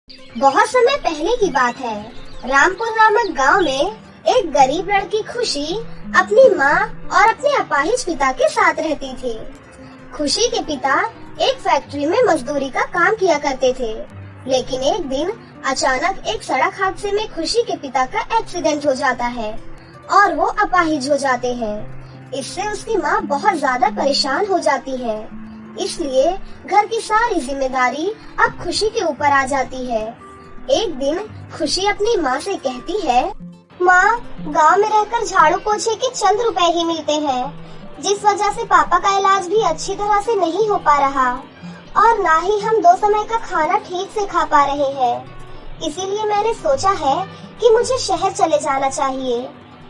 बहुत समय पहले की बात है। रामपुर नामक गांव में एक गरीब लड़की खुशी अपनी माँ और अपने अपाहिज पिता के साथ रहती थी। खुशी के पिता एक फैक्ट्री में मजदूरी का काम किया करते थे, लेकिन एक दिन अचानक एक सड़क हादसे में खुशी के पिता का एक्सीडेंट हो जाता है और वो अपाहिज हो जाते हैं। इससे उसकी माँ बहुत ज्यादा परेशान हो जाती है, इसलिए घर की सारी जिम्मेदारी अब खुशी के ऊपर आ जाती है। एक दिन खुशी अपनी माँ से कहती है, माँ, गांव में रहकर झाड़ू पोछे के चंद रुपए ही मिलते हैं, जिस वजह से पापा का इलाज भी अच्छी तरह से नहीं हो पा रहा और ना ही हम 2 समय का खाना ठीक से खा पा रहे हैं। इसीलिए मैंने सोचा है कि मुझे शहर चले जाना चाहिए।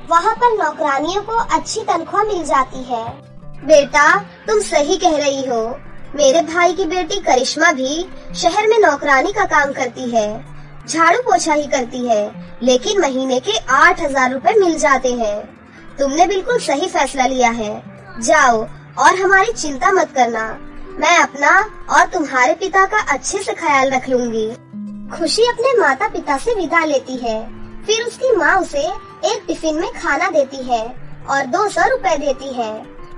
वहाँ पर नौकरानियों को अच्छी तनख्वाह मिल जाती है। बेटा, तुम सही कह रही हो। मेरे भाई की बेटी करिश्मा भी शहर में नौकरानी का काम करती है, झाड़ू पोछा ही करती है, लेकिन महीने के 8,000 रुपए मिल जाते हैं। तुमने बिल्कुल सही फैसला लिया है। जाओ और हमारी चिंता मत करना। मैं अपना और तुम्हारे पिता का अच्छे से ख्याल रख लूंगी। खुशी अपने माता पिता से विदा लेती है। फिर उसकी माँ उसे एक टिफिन में खाना देती है और 200 रुपए देती है।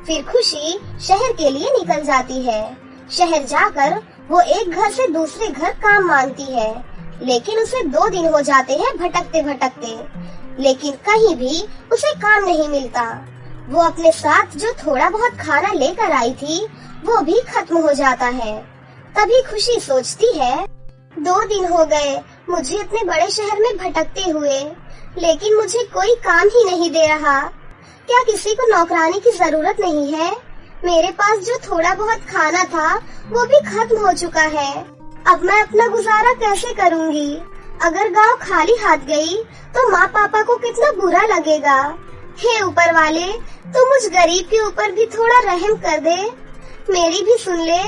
फिर खुशी शहर के लिए निकल जाती है। शहर जाकर वो एक घर से दूसरे घर काम मांगती है, लेकिन उसे 2 दिन हो जाते हैं भटकते भटकते, लेकिन कहीं भी उसे काम नहीं मिलता। वो अपने साथ जो थोड़ा बहुत खाना लेकर आई थी वो भी खत्म हो जाता है। तभी खुशी सोचती है, 2 दिन हो गए मुझे इतने बड़े शहर में भटकते हुए, लेकिन मुझे कोई काम ही नहीं दे रहा। क्या किसी को नौकरानी की जरूरत नहीं है? मेरे पास जो थोड़ा बहुत खाना था वो भी खत्म हो चुका है। अब मैं अपना गुजारा कैसे करूँगी? अगर गांव खाली हाथ गई तो माँ पापा को कितना बुरा लगेगा। हे ऊपर वाले, तू मुझ गरीब के ऊपर भी थोड़ा रहम कर दे, मेरी भी सुन ले,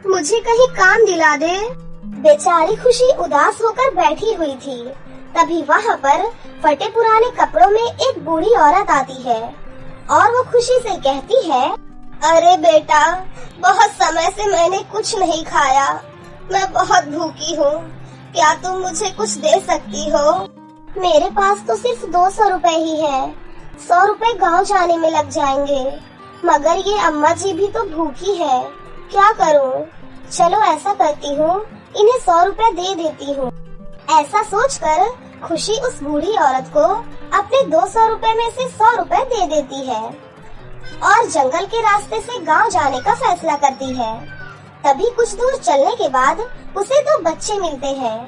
मुझे कहीं काम दिला दे। बेचारी खुशी उदास होकर बैठी हुई थी। तभी वहाँ पर फटे पुराने कपड़ों में एक बूढ़ी औरत आती है और वो खुशी से कहती है, अरे बेटा, बहुत समय से मैंने कुछ नहीं खाया, मैं बहुत भूखी हूँ, क्या तुम मुझे कुछ दे सकती हो? मेरे पास तो सिर्फ 200 रुपए ही है, 100 रुपए गाँव जाने में लग जाएंगे, मगर ये अम्मा जी भी तो भूखी है, क्या करूँ? चलो ऐसा करती हूँ, इन्हें 100 रुपए दे देती हूँ। ऐसा सोचकर खुशी उस बूढ़ी औरत को अपने 200 रुपए में से 100 रुपए दे देती है और जंगल के रास्ते से गांव जाने का फैसला करती है। तभी कुछ दूर चलने के बाद उसे 2 बच्चे मिलते हैं।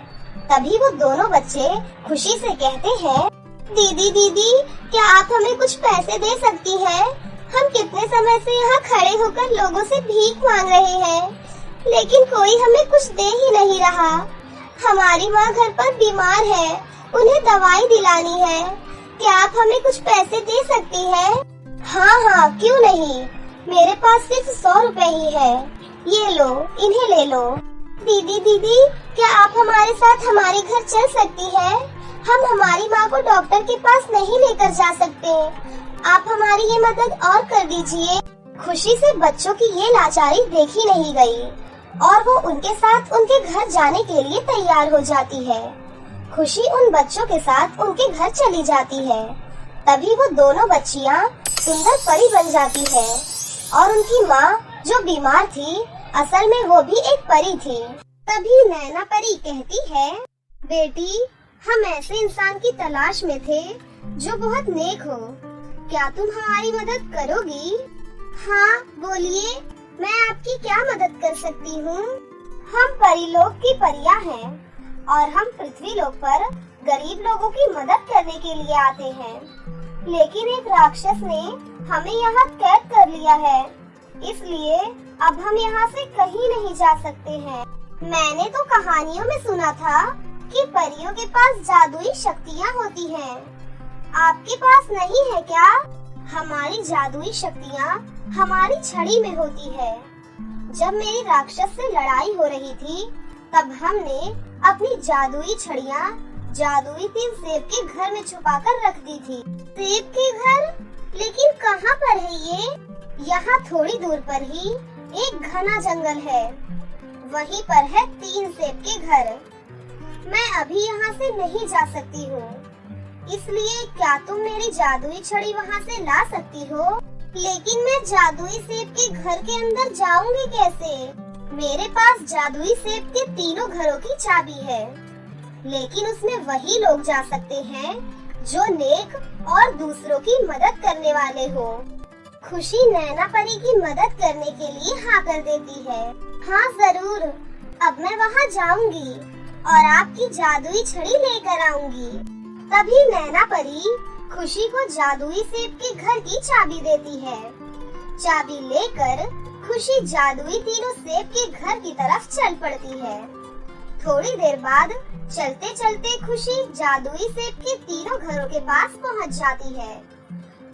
तभी वो दोनों बच्चे खुशी से कहते हैं, दीदी दीदी, क्या आप हमें कुछ पैसे दे सकती हैं? हम कितने समय से यहाँ खड़े होकर लोगों से भीख मांग रहे हैं, लेकिन कोई हमें कुछ दे ही नहीं रहा। हमारी माँ घर पर बीमार है, उन्हें दवाई दिलानी है, क्या आप हमें कुछ पैसे दे सकती हैं? हाँ, क्यों नहीं, मेरे पास सिर्फ 100 रुपए ही है, ये लो, इन्हें ले लो। दीदी दीदी, क्या आप हमारे साथ हमारे घर चल सकती हैं? हम हमारी माँ को डॉक्टर के पास नहीं लेकर जा सकते, आप हमारी ये मदद और कर दीजिए। खुशी से बच्चों की ये लाचारी देखी नहीं गई और वो उनके साथ उनके घर जाने के लिए तैयार हो जाती है। खुशी उन बच्चों के साथ उनके घर चली जाती है। तभी वो दोनों बच्चियाँ सुंदर परी बन जाती है और उनकी माँ जो बीमार थी, असल में वो भी एक परी थी। तभी नैना परी कहती है, बेटी, हम ऐसे इंसान की तलाश में थे जो बहुत नेक हो, क्या तुम हमारी मदद करोगी? हाँ, बोलिए, मैं आपकी क्या मदद कर सकती हूँ? हम परीलोक की परियां हैं और हम पृथ्वी लोक पर गरीब लोगों की मदद करने के लिए आते हैं, लेकिन एक राक्षस ने हमें यहाँ कैद कर लिया है, इसलिए अब हम यहाँ से कहीं नहीं जा सकते हैं। मैंने तो कहानियों में सुना था कि परियों के पास जादुई शक्तियाँ होती हैं, आपके पास नहीं है क्या? हमारी जादुई शक्तियाँ हमारी छड़ी में होती है। जब मेरी राक्षस से लड़ाई हो रही थी, तब हमने अपनी जादुई छड़ियाँ जादुई 3 सेब के घर में छुपाकर रख दी थी। सेब के घर? लेकिन कहाँ पर है ये? यहाँ थोड़ी दूर पर ही एक घना जंगल है, वहीं पर है 3 सेब के घर। मैं अभी यहाँ से नहीं जा सकती हूँ, इसलिए क्या तुम मेरी जादुई छड़ी वहाँ से ला सकती हो? लेकिन मैं जादुई सेब के घर के अंदर जाऊंगी कैसे? मेरे पास जादुई सेब के तीनों घरों की चाबी है, लेकिन उसमें वही लोग जा सकते हैं जो नेक और दूसरों की मदद करने वाले हो। खुशी नैना परी की मदद करने के लिए हाँ कर देती है। हाँ जरूर, अब मैं वहाँ जाऊंगी और आपकी जादुई छड़ी लेकर आऊंगी। तभी नैना परी खुशी को जादुई सेब के घर की चाबी देती है। चाबी लेकर खुशी जादुई तीनों सेब के घर की तरफ चल पड़ती है। थोड़ी देर बाद चलते चलते खुशी जादुई सेब के तीनों घरों के पास पहुंच जाती है।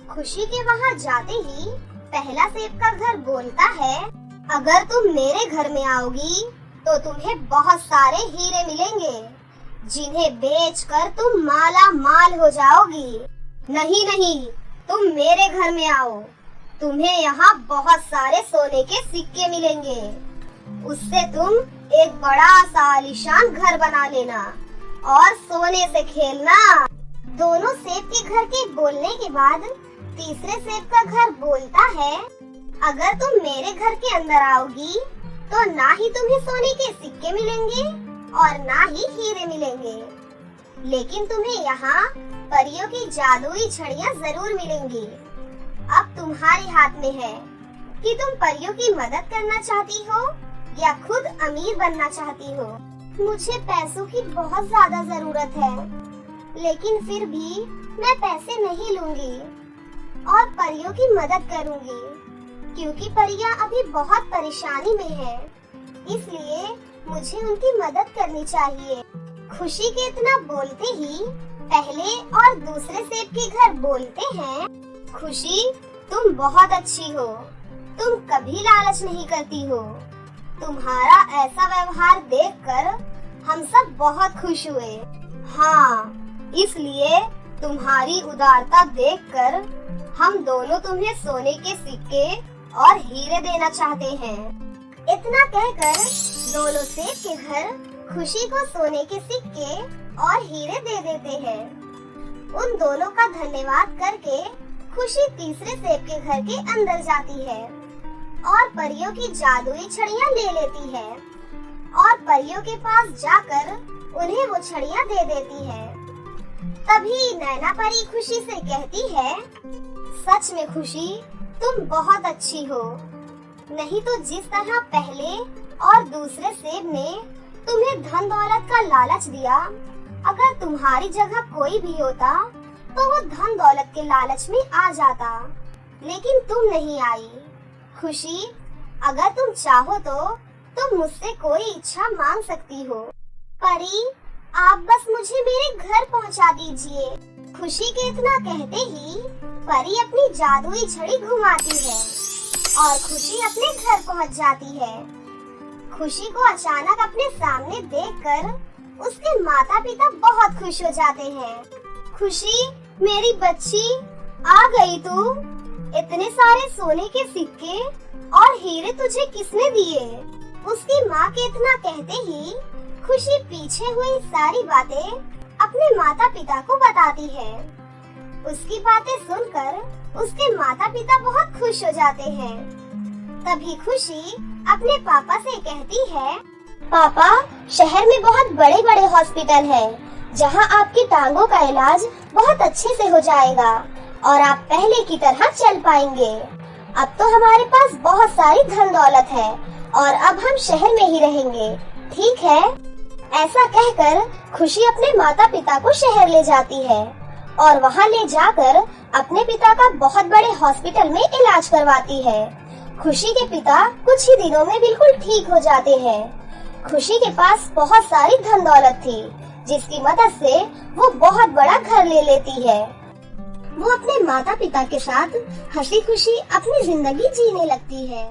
खुशी के वहां जाते ही पहला सेब का घर बोलता है, अगर तुम मेरे घर में आओगी तो तुम्हें बहुत सारे हीरे मिलेंगे, जिन्हें बेचकर तुम माला माल हो जाओगी। नहीं नहीं, तुम मेरे घर में आओ, तुम्हें यहाँ बहुत सारे सोने के सिक्के मिलेंगे, उससे तुम एक बड़ा सा आलीशान घर बना लेना और सोने से खेलना। दोनों सेब के घर के बोलने के बाद तीसरे सेब का घर बोलता है, अगर तुम मेरे घर के अंदर आओगी तो ना ही तुम्हें सोने के सिक्के मिलेंगे और ना ही हीरे मिलेंगे, लेकिन तुम्हें यहाँ परियों की जादुई छड़ियाँ जरूर मिलेंगी। अब तुम्हारे हाथ में है कि तुम परियों की मदद करना चाहती हो या खुद अमीर बनना चाहती हो। मुझे पैसों की बहुत ज्यादा जरूरत है, लेकिन फिर भी मैं पैसे नहीं लूंगी और परियों की मदद करूंगी, क्योंकि परियां अभी बहुत परेशानी में हैं, इसलिए मुझे उनकी मदद करनी चाहिए। खुशी के इतना बोलते ही पहले और दूसरे सेब के घर बोलते हैं, खुशी तुम बहुत अच्छी हो, तुम कभी लालच नहीं करती हो। तुम्हारा ऐसा व्यवहार देखकर हम सब बहुत खुश हुए। हाँ, इसलिए तुम्हारी उदारता देखकर हम दोनों तुम्हें सोने के सिक्के और हीरे देना चाहते हैं। इतना कहकर दोनों सेब के घर खुशी को सोने के सिक्के और हीरे दे देते हैं। उन दोनों का धन्यवाद करके खुशी तीसरे सेब के घर के अंदर जाती है और परियों की जादुई छड़ियाँ ले लेती है और परियों के पास जाकर उन्हें वो छड़ियाँ दे देती है। तभी नैना परी खुशी से कहती है, सच में खुशी तुम बहुत अच्छी हो, नहीं तो जिस तरह पहले और दूसरे सेब ने तुम्हें धन दौलत का लालच दिया, अगर तुम्हारी जगह कोई भी होता तो वो धन दौलत के लालच में आ जाता, लेकिन तुम नहीं आई। खुशी, अगर तुम चाहो तो तुम मुझसे कोई इच्छा मांग सकती हो। परी, आप बस मुझे मेरे घर पहुंचा दीजिए। खुशी के इतना कहते ही परी अपनी जादुई छड़ी घुमाती है और खुशी अपने घर पहुंच जाती है। खुशी को अचानक अपने सामने देखकर उसके माता पिता बहुत खुश हो जाते हैं। खुशी, मेरी बच्ची, आ गई तू। इतने सारे सोने के सिक्के और हीरे तुझे किसने दिए? उसकी माँ के इतना कहते ही खुशी पीछे हुई सारी बातें अपने माता पिता को बताती है। उसकी बातें सुनकर उसके माता पिता बहुत खुश हो जाते हैं। तभी खुशी अपने पापा से कहती है, पापा, शहर में बहुत बड़े बड़े हॉस्पिटल हैं, जहां आपकी टांगों का इलाज बहुत अच्छे से हो जाएगा और आप पहले की तरह चल पाएंगे। अब तो हमारे पास बहुत सारी धन दौलत है और अब हम शहर में ही रहेंगे, ठीक है? ऐसा कहकर खुशी अपने माता पिता को शहर ले जाती है और वहाँ ले जाकर अपने पिता का बहुत बड़े हॉस्पिटल में इलाज करवाती है। खुशी के पिता कुछ ही दिनों में बिल्कुल ठीक हो जाते हैं। खुशी के पास बहुत सारी धन दौलत थी, जिसकी मदद से वो बहुत बड़ा घर ले लेती है। वो अपने माता पिता के साथ हंसी खुशी अपनी जिंदगी जीने लगती है।